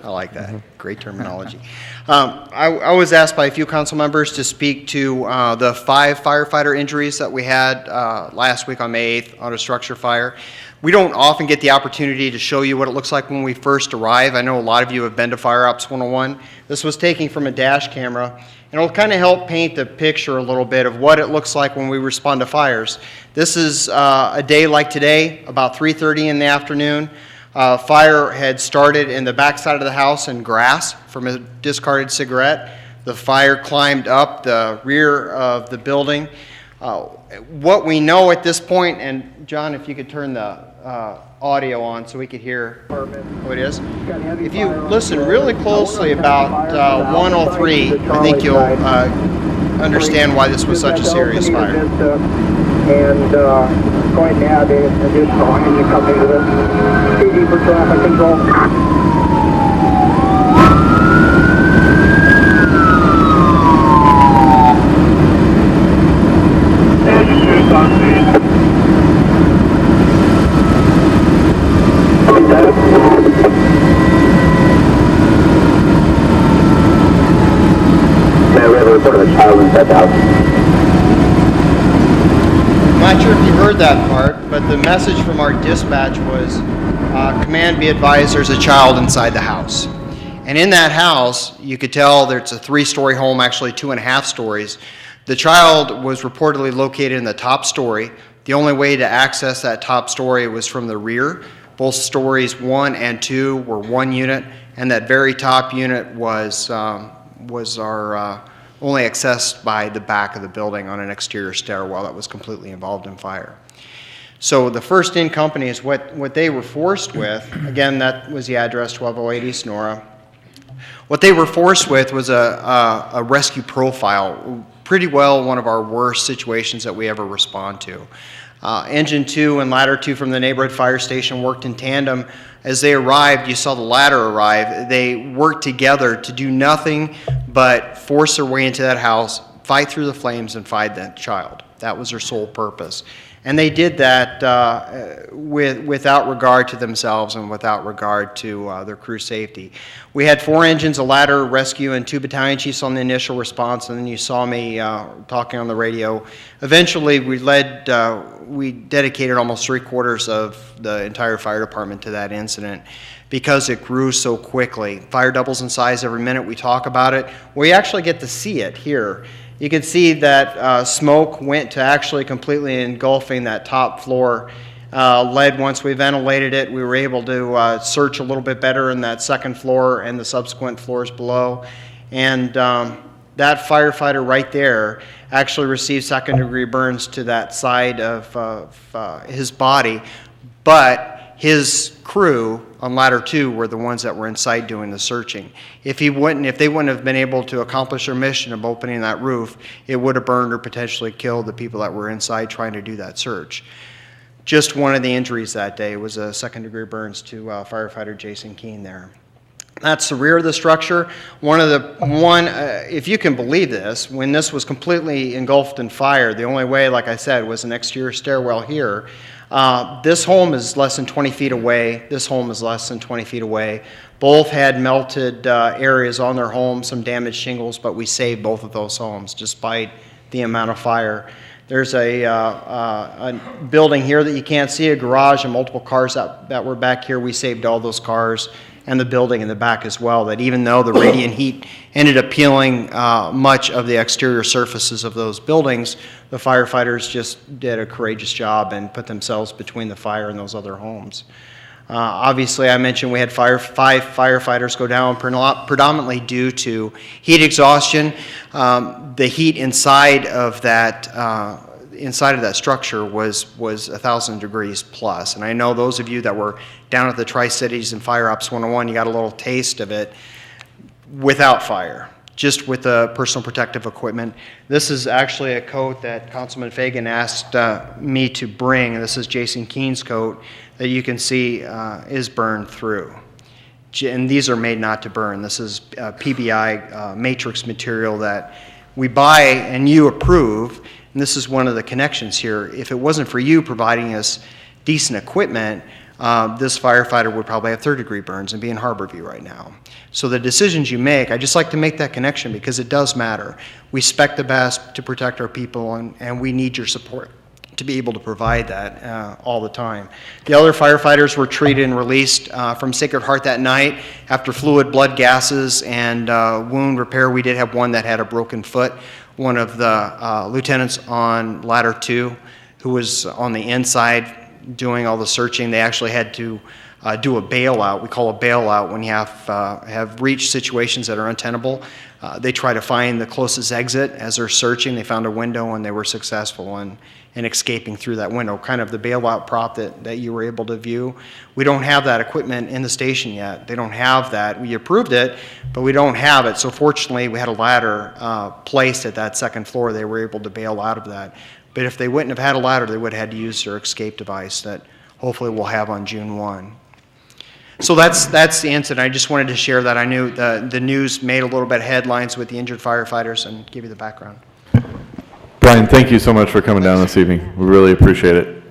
I like that. Great terminology. I was asked by a few council members to speak to the 5 firefighter injuries that we had last week on May 8th on a structure fire. We don't often get the opportunity to show you what it looks like when we first arrive. I know a lot of you have been to Fire Ops 101. This was taken from a dash camera, and it'll kind of help paint the picture a little bit of what it looks like when we respond to fires. This is a day like today, about 3:30 in the afternoon. Fire had started in the back side of the house in grass from a discarded cigarette. The fire climbed up the rear of the building. What we know at this point, and John, if you could turn the audio on so we could hear what it is. If you listen really closely about 103, I think you'll understand why this was such a serious fire. And going to add additional engine company to this. PD for traffic control. Now we have a report of a child inside the house. I'm not sure if you heard that part, but the message from our dispatch was, command be advised there's a child inside the house. And in that house, you could tell that it's a 3-story home, actually 2.5 stories. The child was reportedly located in the top story. The only way to access that top story was from the rear. Both stories 1 and 2 were 1 unit, and that very top unit was only accessed by the back of the building on an exterior stairwell that was completely involved in fire. So the first in company is what they were forced with. Again, that was the address, 12080 East Nora. What they were forced with was a rescue profile, pretty well one of our worst situations that we ever respond to. Engine 2 and Ladder 2 from the neighborhood fire station worked in tandem. As they arrived, you saw the ladder arrive. They worked together to do nothing but force their way into that house, fight through the flames, and find that child. That was their sole purpose. And they did that without regard to themselves and without regard to their crew safety. We had 4 engines, a ladder, rescue, and 2 battalion chiefs on the initial response, and then you saw me talking on the radio. Eventually, we dedicated almost 3/4 of the entire fire department to that incident because it grew so quickly. Fire doubles in size every minute. We talk about it. We actually get to see it here. You can see that smoke went to actually completely engulfing that top floor. Lead, once we ventilated it, we were able to search a little bit better in that second floor and the subsequent floors below. And that firefighter right there actually received second-degree burns to that side of his body, but his crew on Ladder 2 were the ones that were inside doing the searching. If they wouldn't have been able to accomplish their mission of opening that roof, it would have burned or potentially killed the people that were inside trying to do that search. Just one of the injuries that day was a second-degree burns to firefighter Jason Keene there. That's the rear of the structure. If you can believe this, when this was completely engulfed in fire, the only way, like I said, was an exterior stairwell here. This home is less than 20 feet away. This home is less than 20 feet away. Both had melted areas on their homes, some damaged shingles, but we saved both of those homes despite the amount of fire. There's a building here that you can't see, a garage, and multiple cars that were back here. We saved all those cars and the building in the back as well, that even though the radiant heat ended up peeling much of the exterior surfaces of those buildings, the firefighters just did a courageous job and put themselves between the fire and those other homes. Obviously, I mentioned we had 5 firefighters go down, predominantly due to heat exhaustion. The heat inside of that structure was 1,000 degrees plus. And I know those of you that were down at the Tri-Cities and Fire Ops 101, you got a little taste of it without fire, just with the personal protective equipment. This is actually a coat that Councilman Fagan asked me to bring. This is Jason Keene's coat that you can see is burned through. And these are made not to burn. This is PBI matrix material that we buy and you approve. And this is one of the connections here. If it wasn't for you providing us decent equipment, this firefighter would probably have third-degree burns and be in Harborview right now. So the decisions you make, I just like to make that connection because it does matter. We expect the best to protect our people, and we need your support to be able to provide that all the time. The other firefighters were treated and released from Sacred Heart that night after fluid, blood gases, and wound repair. We did have one that had a broken foot. One of the lieutenants on ladder 2, who was on the inside doing all the searching, they actually had to do a bailout. We call a bailout when you have reached situations that are untenable. They try to find the closest exit as they're searching. They found a window and they were successful in escaping through that window, kind of the bailout prop that you were able to view. We don't have that equipment in the station yet. They don't have that. We approved it, but we don't have it. So fortunately, we had a ladder placed at that second floor. They were able to bail out of that. But if they wouldn't have had a ladder, they would have had to use their escape device that hopefully we'll have on June 1. So that's the incident. I just wanted to share that. I knew the news made a little bit of headlines with the injured firefighters and give you the background. Brian, thank you so much for coming down this evening. We really appreciate it.